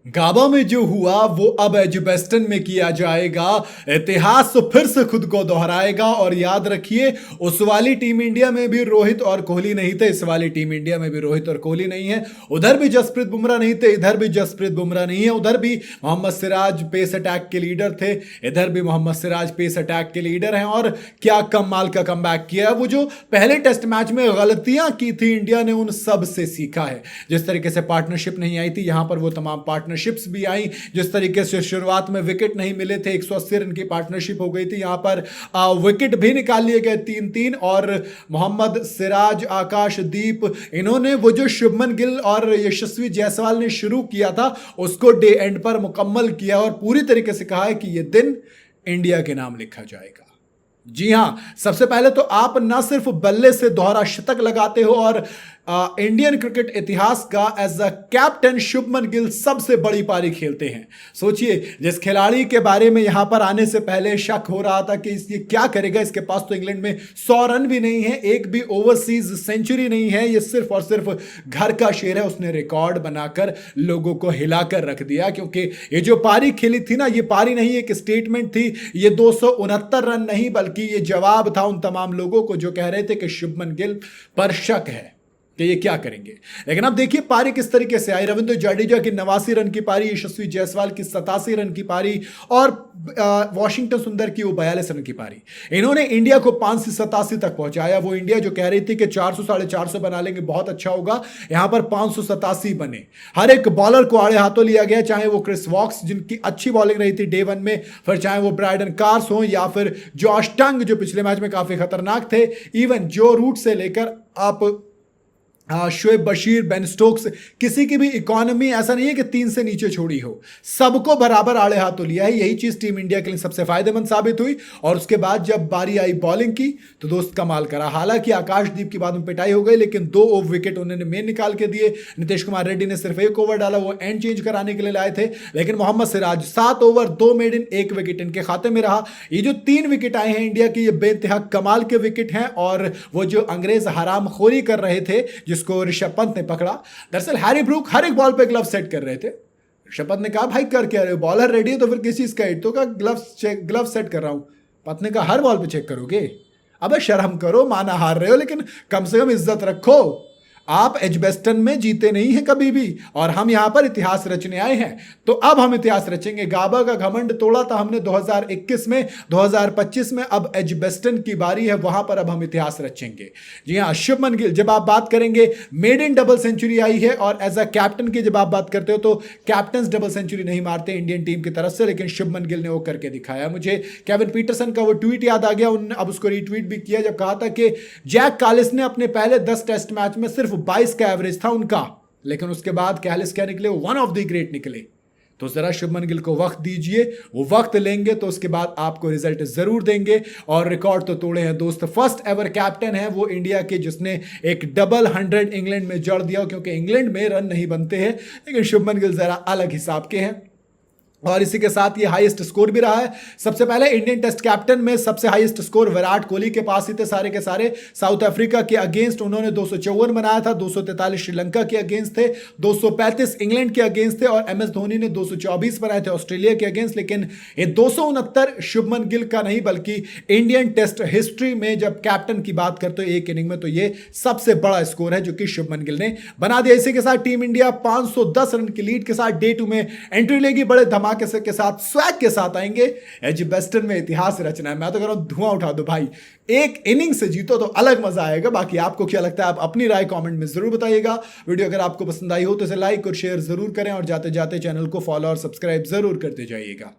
गाबा में जो हुआ वो अब एजबेस्टन में किया जाएगा। इतिहास तो फिर से खुद को दोहराएगा। और याद रखिए, उस वाली टीम इंडिया में भी रोहित और कोहली नहीं थे, इस वाली टीम इंडिया में भी रोहित और कोहली नहीं है। उधर भी जसप्रीत बुमराह नहीं थे, इधर भी जसप्रीत बुमराह नहीं है। उधर भी मोहम्मद सिराज पेस अटैक के लीडर थे, इधर भी मोहम्मद सिराज पेस अटैक के लीडर हैं। और क्या कमाल का कमबैक किया है। वो जो पहले टेस्ट मैच में गलतियां की थी इंडिया ने, उन सब से सीखा है। जिस तरीके से पार्टनरशिप नहीं आई थी, यहां पर वो तमाम पार्टनरशिप्स भी आई। जिस तरीके से शुरुआत में विकेट नहीं मिले थे, 180 रन की पार्टनरशिप हो गई थी, यहां पर विकेट भी निकाल लिए गए 3-3। और मोहम्मद सिराज, आकाशदीप, इन्होंने वो जो शुभमन गिल और यशस्वी जायसवाल ने शुरू किया था उसको डे एंड पर मुकम्मल किया और पूरी तरीके से कहा है कि यह दिन इंडिया के नाम लिखा जाएगा। जी हां, सबसे पहले तो आप ना सिर्फ बल्ले से दोहरा शतक लगाते हो और इंडियन क्रिकेट इतिहास का as a captain Shubman Gill सबसे बड़ी पारी खेलते हैं। सोचिए, जिस खिलाड़ी के बारे में यहां पर आने से पहले शक हो रहा था कि ये क्या करेगा, इसके पास तो इंग्लैंड में 100 रन भी नहीं है, एक भी ओवरसीज सेंचुरी नहीं है, ये सिर्फ और सिर्फ घर का शेर है। उसने रिकॉर्ड बनाकर लोगों को हिलाकर रख दिया। क्योंकि ये जो पारी खेली थी ना, ये पारी नहीं एक स्टेटमेंट थी, ये 269 रन नहीं बल्कि ये जवाब था उन तमाम लोगों को जो कह रहे थे कि शुभमन गिल पर शक है कि ये क्या करेंगे। लेकिन अब देखिए पारी किस तरीके से आई। रविंद्र जडेजा की 89 रन की पारी, यशस्वी जायसवाल की 87 रन की पारी और वॉशिंगटन सुंदर की वो 42 रन की पारी। इन्होंने इंडिया को 587 तक पहुंचाया। वो इंडिया जो कह रही थी कि 400 450 बना लेंगे बहुत अच्छा होगा, यहां पर 587 बने। हर एक बॉलर को आड़े हाथों लिया गया, चाहे वो क्रिस वॉक्स जिनकी अच्छी बॉलिंग रही थी डे 1 में, फिर चाहे वो ब्रायडन कार्स हो या फिर जॉश टंग जो पिछले मैच में काफी खतरनाक थे, इवन जो रूट से लेकर आप शोएब बशीर, बेन स्टोक्स, किसी की भी इकोनॉमी ऐसा नहीं है कि 3 से नीचे छोड़ी हो, सबको बराबर आड़े हाथों लिया है। यही चीज टीम इंडिया के लिए सबसे फायदेमंद साबित हुई। और उसके बाद जब बारी आई बॉलिंग की तो दोस्त कमाल करा। हालांकि आकाशदीप की बाद में पिटाई हो गई, लेकिन 2 विकेट उन्होंने मेन निकाल के दिए। नीतीश कुमार रेड्डी ने सिर्फ 1 ओवर डाला, वो एंड चेंज कराने के लिए लाए थे। लेकिन Mohammed Siraj 7 over 2 maiden 1 wicket इनके खाते में रहा। ये जो 3 विकेट आए हैं इंडिया के, ये बेइंतहा कमाल के विकेट हैं। और वो जो अंग्रेज हरामखोरी कर रहे थे जिसको ऋषभ पंत ने पकड़ा, दरअसल हैरी ब्रूक हर एक बॉल पे ग्लव सेट कर रहे थे। ऋषभ पंत ने कहा भाई कर क्या रहे हो, बॉलर रेडी है तो फिर किस चीज का हिट, तो का ग्लव सेट कर रहा हूं। पंत ने कहा हर बॉल पे चेक करोगे, अबे शर्म करो, माना हार रहे हो लेकिन कम से कम इज्जत रखो। आप एजबेस्टन में जीते नहीं हैं कभी भी, और हम यहां पर इतिहास रचने आए हैं, तो अब हम इतिहास रचेंगे। गाबा का घमंड तोड़ा था हमने 2021 में, 2025 में अब एजबेस्टन की बारी है, वहां पर अब हम इतिहास रचेंगे। जी हां, शुभमन गिल, जब आप बात करेंगे मेड इन डबल सेंचुरी आई है, और एज अ कैप्टन की जब आप बात करते हो तो कैप्टन डबल सेंचुरी नहीं मारते इंडियन टीम की तरफ से, लेकिन शुभमन गिल ने वो करके दिखाया। मुझे केविन पीटरसन का वो ट्वीट याद आ गया, उन्होंने अब उसको रीट्वीट भी किया, जब कहा था कि जैक कालिस ने अपने पहले 10 टेस्ट मैच में सिर्फ 22 का एवरेज था उनका, लेकिन उसके बाद कैलिस क्या निकले, वन ऑफ द ग्रेट निकले। तो जरा शुभमन गिल को वक्त दीजिए, वो वक्त लेंगे तो उसके बाद आपको रिजल्ट जरूर देंगे। और रिकॉर्ड तो तोड़े हैं दोस्त, फर्स्ट एवर कैप्टन है वो इंडिया के जिसने एक डबल 100 इंग्लैंड में जड़ दिया, क्योंकि इंग्लैंड में रन नहीं बनते हैं, लेकिन शुभमन गिल जरा अलग हिसाब के हैं। और इसी के साथ ये हाईएस्ट स्कोर भी रहा है। सबसे पहले इंडियन टेस्ट कैप्टन में सबसे हाईएस्ट स्कोर विराट कोहली के पास ही थे सारे के सारे। साउथ अफ्रीका के अगेंस्ट उन्होंने 254 बनाया था, 243 श्रीलंका के अगेंस्ट थे, 235 इंग्लैंड के अगेंस्ट थे, और एमएस धोनी ने 224 बनाए थे ऑस्ट्रेलिया के अगेंस्ट। लेकिन ये 269 शुभमन गिल का नहीं बल्कि इंडियन टेस्ट हिस्ट्री में जब कैप्टन की बात करते हो एक इनिंग में, तो ये सबसे बड़ा स्कोर है जो कि शुभमन गिल ने बना दिया। इसी के साथ टीम इंडिया 510 रन की लीड के साथ डे 2 में एंट्री लेगी। बड़े धमाके के साथ, स्वैग के साथ आएंगे। एजबेस्टन में इतिहास रचना है, मैं तो कह रहा हूं धुआं उठा दो भाई, एक इनिंग से जीतो तो अलग मजा आएगा। बाकी आपको क्या लगता है, आप अपनी राय कमेंट में जरूर बताइएगा। वीडियो अगर आपको पसंद आई हो तो इसे लाइक और शेयर जरूर करें, और जाते जाते चैनल को फॉलो और सब्सक्राइब जरूर करते जाइएगा।